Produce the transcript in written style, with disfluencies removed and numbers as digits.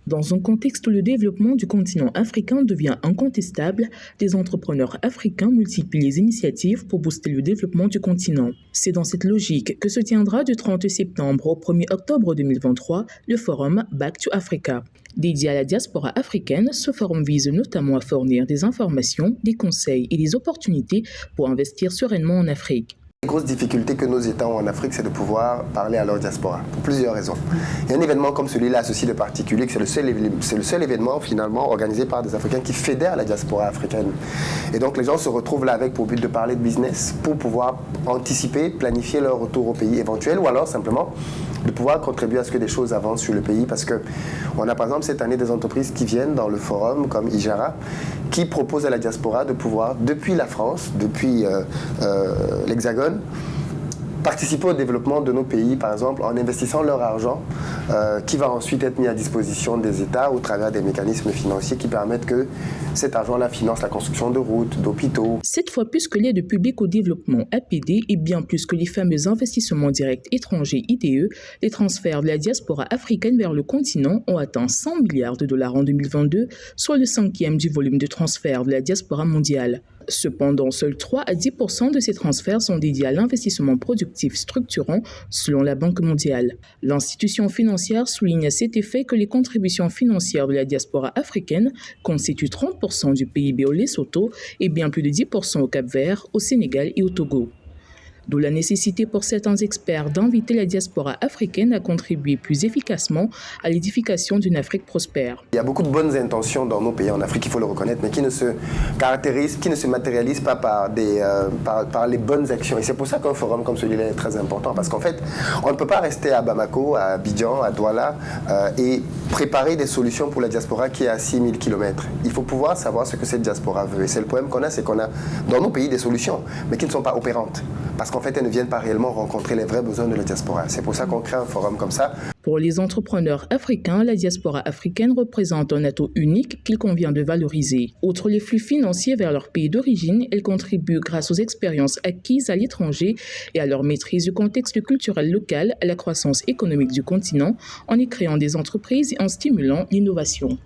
Dans un contexte où le développement du continent africain devient incontestable, des entrepreneurs africains multiplient les initiatives pour booster le développement du continent. C'est dans cette logique que se tiendra du 30 septembre au 1er octobre 2023 le forum Back to Africa. Dédié à la diaspora africaine, ce forum vise notamment à fournir des informations, des conseils et des opportunités pour investir sereinement en Afrique. Les grosses difficultés que nos États ont en Afrique, c'est de pouvoir parler à leur diaspora, pour plusieurs raisons. Il y a un événement comme celui-là associé de particulier, que c'est le seul événement finalement organisé par des Africains qui fédère la diaspora africaine. Et donc les gens se retrouvent là avec pour but de parler de business, pour pouvoir anticiper, planifier leur retour au pays éventuel, ou alors simplement de pouvoir contribuer à ce que des choses avancent sur le pays, parce qu'on a par exemple cette année des entreprises qui viennent dans le forum, comme Ijara, qui proposent à la diaspora de pouvoir, depuis la France, depuis l'Hexagone, participer au développement de nos pays, par exemple, en investissant leur argent qui va ensuite être mis à disposition des États au travers des mécanismes financiers qui permettent que cet argent-là finance la construction de routes, d'hôpitaux. Cette fois, plus que l'aide publique au développement APD et bien plus que les fameux investissements directs étrangers IDE, les transferts de la diaspora africaine vers le continent ont atteint 100 milliards de dollars en 2022, soit le 5e du volume de transfert de la diaspora mondiale. Cependant, seuls 3 à 10% de ces transferts sont dédiés à l'investissement productif structurant, selon la Banque mondiale. L'institution financière souligne à cet effet que les contributions financières de la diaspora africaine constituent 30% du PIB au Lesotho et bien plus de 10% au Cap-Vert, au Sénégal et au Togo. D'où la nécessité pour certains experts d'inviter la diaspora africaine à contribuer plus efficacement à l'édification d'une Afrique prospère. Il y a beaucoup de bonnes intentions dans nos pays en Afrique, il faut le reconnaître, mais qui ne se caractérisent, qui ne se matérialisent pas par les bonnes actions. Et c'est pour ça qu'un forum comme celui-là est très important, parce qu'en fait, on ne peut pas rester à Bamako, à Abidjan, à Douala et préparer des solutions pour la diaspora qui est à 6000 km. Il faut pouvoir savoir ce que cette diaspora veut. Et c'est le problème qu'on a, c'est qu'on a dans nos pays des solutions, mais qui ne sont pas opérantes. Parce qu'en fait, elles ne viennent pas réellement rencontrer les vrais besoins de la diaspora. C'est pour ça qu'on crée un forum comme ça. Pour les entrepreneurs africains, la diaspora africaine représente un atout unique qu'il convient de valoriser. Outre les flux financiers vers leur pays d'origine, elle contribue grâce aux expériences acquises à l'étranger et à leur maîtrise du contexte culturel local à la croissance économique du continent en y créant des entreprises et en stimulant l'innovation.